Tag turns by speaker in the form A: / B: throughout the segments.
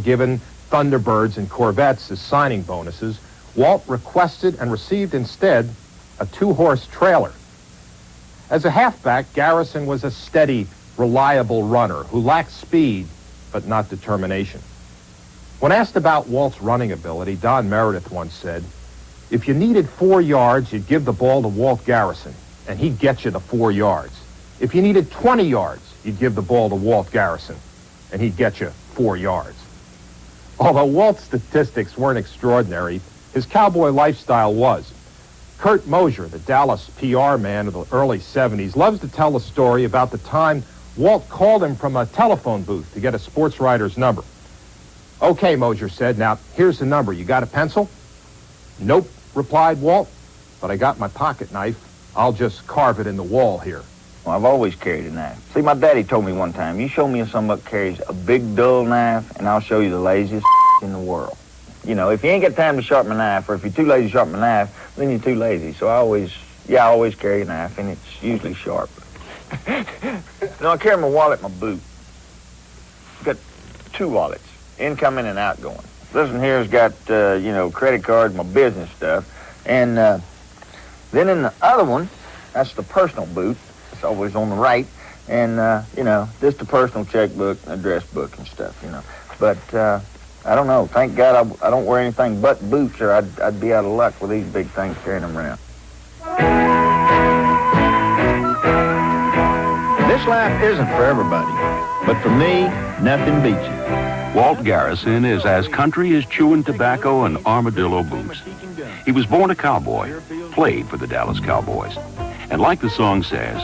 A: given Thunderbirds and Corvettes as signing bonuses, Walt requested and received instead a 2-horse trailer. As a halfback, Garrison was a steady, reliable runner who lacked speed but not determination. When asked about Walt's running ability, Don Meredith once said, "If you needed 4 yards, you'd give the ball to Walt Garrison, and he'd get you the 4 yards. If you needed 20 yards, you'd give the ball to Walt Garrison, and he'd get you 4 yards." Although Walt's statistics weren't extraordinary, his cowboy lifestyle was. Kurt Mosier, the Dallas PR man of the early 70s, loves to tell a story about the time Walt called him from a telephone booth to get a sports writer's number. "Okay," Mosier said, "now here's the number. You got a pencil?" "Nope," replied Walt, "but I got my pocket knife. I'll just carve it in the wall here."
B: Well, I've always carried a knife. See, my daddy told me one time, you show me if somebody carries a big, dull knife, and I'll show you the laziest in the world. You know, if you ain't got time to sharpen a knife, or if you're too lazy to sharpen a knife, then you're too lazy. So I always carry a knife, and it's usually sharp. I carry my wallet in my boot. I've got 2 wallets, incoming and outgoing. This one here's got, credit cards, my business stuff. And then in the other one, that's the personal boot. It's always on the right. And, just the personal checkbook, address book and stuff, But I don't know. Thank God I don't wear anything but boots, or I'd be out of luck with these big things carrying them around.
C: This life isn't for everybody, but for me, nothing beats it.
D: Walt Garrison is as country as chewing tobacco and armadillo boots. He was born a cowboy, played for the Dallas Cowboys. And like the song says,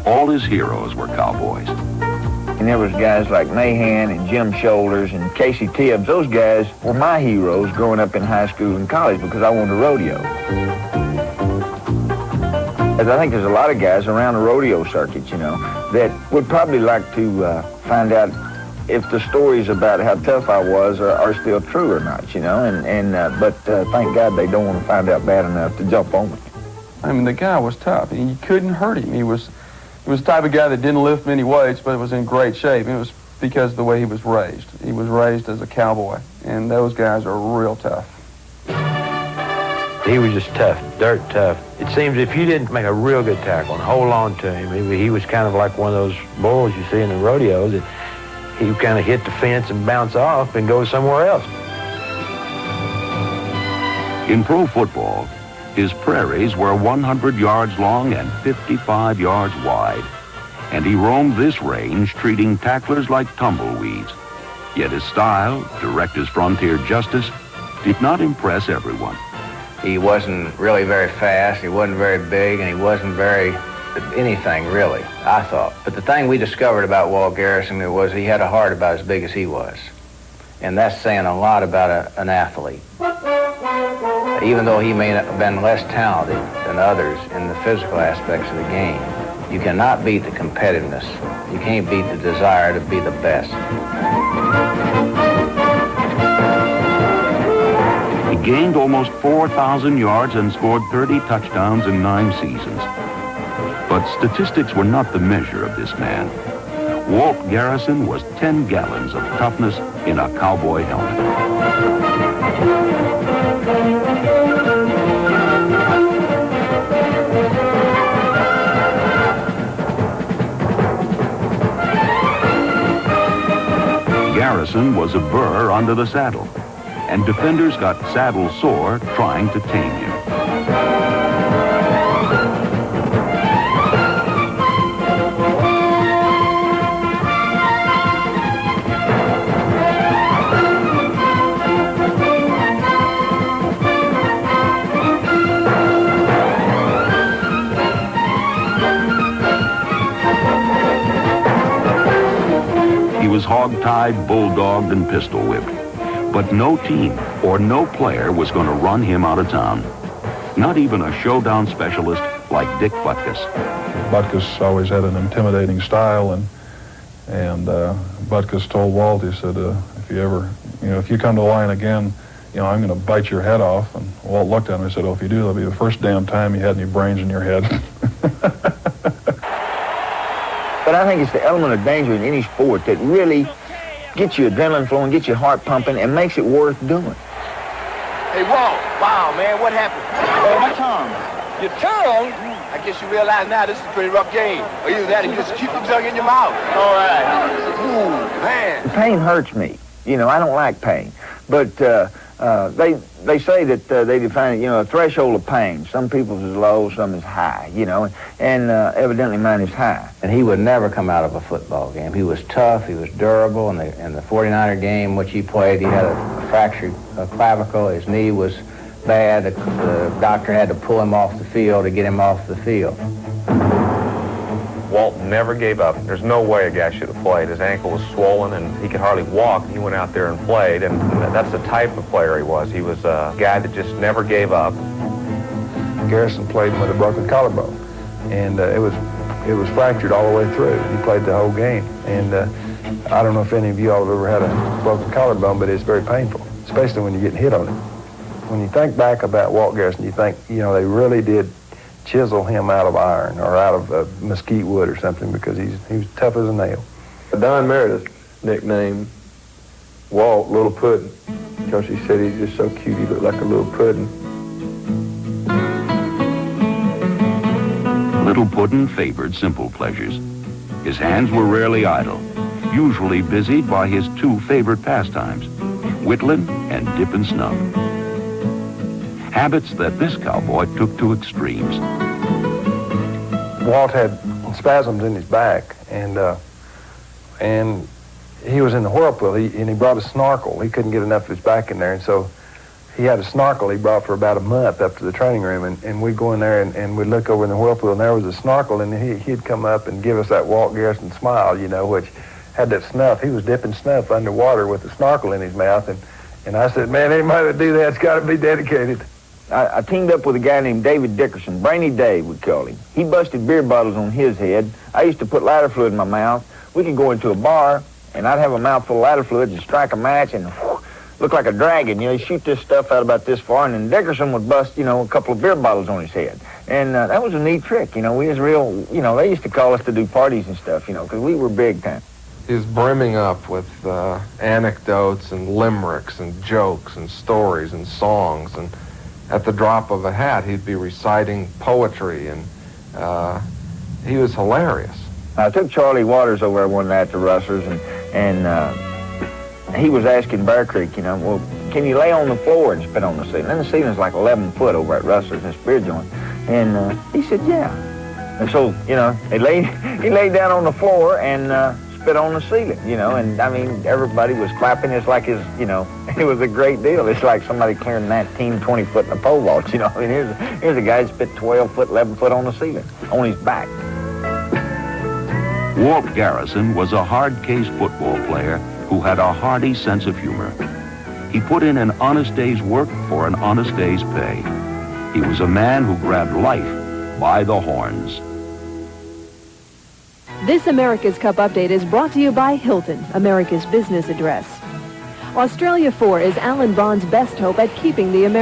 D: all his heroes were cowboys.
B: And there was guys like Mahan and Jim Shoulders and Casey Tibbs. Those guys were my heroes growing up in high school and college because I wanted to rodeo. As I think there's a lot of guys around the rodeo circuit, that would probably like to find out if the stories about how tough I was are still true or not, but thank God they don't want to find out bad enough to jump on me.
E: I mean, the guy was tough. You couldn't hurt him. He was the type of guy that didn't lift many weights, but was in great shape. It was because of the way he was raised. He was raised as a cowboy, and those guys are real tough.
F: He was just tough, dirt tough. It seems if you didn't make a real good tackle and hold on to him, he was kind of like one of those bulls you see in the rodeos that he would kind of hit the fence and bounce off and go somewhere else.
D: In pro football, his prairies were 100 yards long and 55 yards wide, and he roamed this range treating tacklers like tumbleweeds. Yet his style, direct as frontier justice, did not impress everyone.
G: He wasn't really very fast, he wasn't very big, and he wasn't very anything, really, I thought. But the thing we discovered about Walt Garrison was he had a heart about as big as he was. And that's saying a lot about an athlete. Even though he may have been less talented than others in the physical aspects of the game, you cannot beat the competitiveness. You can't beat the desire to be the best.
D: He gained almost 4,000 yards and scored 30 touchdowns in 9 seasons. But statistics were not the measure of this man. Walt Garrison was 10 gallons of toughness in a cowboy helmet. Garrison was a burr under the saddle, and defenders got saddle sore trying to tame him. He was hog-tied, bulldogged, and pistol-whipped. But no team or no player was going to run him out of town. Not even a showdown specialist like Dick Butkus.
H: Butkus always had an intimidating style, and Butkus told Walt, he said, if you come to the line again, I'm going to bite your head off. And Walt looked at him and said, if you do, that'll be the first damn time you had any brains in your head.
B: But I think it's the element of danger in any sport that really gets your adrenaline flowing, gets your heart pumping, and makes it worth doing.
I: Hey, Walt. Wow, man, what happened?
B: Oh, my tongue.
I: Your tongue? I guess you realize now this is a pretty rough game. Or either that or you just keep your tongue in your mouth. All right. Ooh, man.
B: Pain hurts me. You know, I don't like pain. But they say that they define it, you know, a threshold of pain. Some people's is low, some is high, you know, and evidently mine is high.
G: And he would never come out of a football game. He was tough, he was durable. In the 49er game, which he played, he had a fractured clavicle. His knee was bad. The doctor had to pull him off the field to get him off the field.
J: Walt never gave up. There's no way a guy should have played. His ankle was swollen and he could hardly walk. He went out there and played, and that's the type of player he was. He was a guy that just never gave up.
E: Garrison played with a broken collarbone, and it was fractured all the way through. He played the whole game, and I don't know if any of you all have ever had a broken collarbone, but it's very painful, especially when you're getting hit on it. When you think back about Walt Garrison, you think, you know, they really did chisel him out of iron or out of mesquite wood or something, because he was tough as a nail.
K: Don Meredith nicknamed Walt Little Puddin' because he said he's just so cute, he looked like a little pudding.
D: Little Puddin' favored simple pleasures. His hands were rarely idle, usually busied by his two favorite pastimes, whittling and dipping snuff. Habits that this cowboy took to extremes.
E: Walt had spasms in his back, and he was in the whirlpool, and he brought a snorkel. He couldn't get enough of his back in there, and so he had a snorkel he brought for about a month up to the training room, and we'd go in there and we'd look over in the whirlpool, and there was a snorkel, and he'd come up and give us that Walt Garrison smile, you know, which had that snuff. He was dipping snuff underwater with the snorkel in his mouth, and I said, man, anybody that do that's got to be dedicated.
B: I teamed up with a guy named David Dickerson. Brainy Dave, we called him. He busted beer bottles on his head. I used to put lighter fluid in my mouth. We could go into a bar, and I'd have a mouthful of lighter fluid and strike a match and look like a dragon. You know, he'd shoot this stuff out about this far, and then Dickerson would bust, you know, a couple of beer bottles on his head. And that was a neat trick, you know. We was real, you know, they used to call us to do parties and stuff, you know, because we were big time.
K: He was brimming up with anecdotes and limericks and jokes and stories and songs, and at the drop of a hat, he'd be reciting poetry, and he was hilarious.
B: I took Charlie Waters over one night to Rustler's, and he was asking Bear Creek, you know, well, can you lay on the floor and spit on the ceiling? And the ceiling's like 11 foot over at Rustler's, this beer joint. And he said, yeah. And so, you know, he laid down on the floor and spit on the ceiling, you know, and I mean, everybody was clapping. It's like his, you know, it was a great deal. It's like somebody clearing 19, 20 foot in a pole vault, you know. I mean, here's a guy who spit 12 foot, 11 foot on the ceiling, on his back.
D: Walt Garrison was a hard-case football player who had a hearty sense of humor. He put in an honest day's work for an honest day's pay. He was a man who grabbed life by the horns.
L: This America's Cup update is brought to you by Hilton, America's business address. Australia 4 is Alan Bond's best hope at keeping the American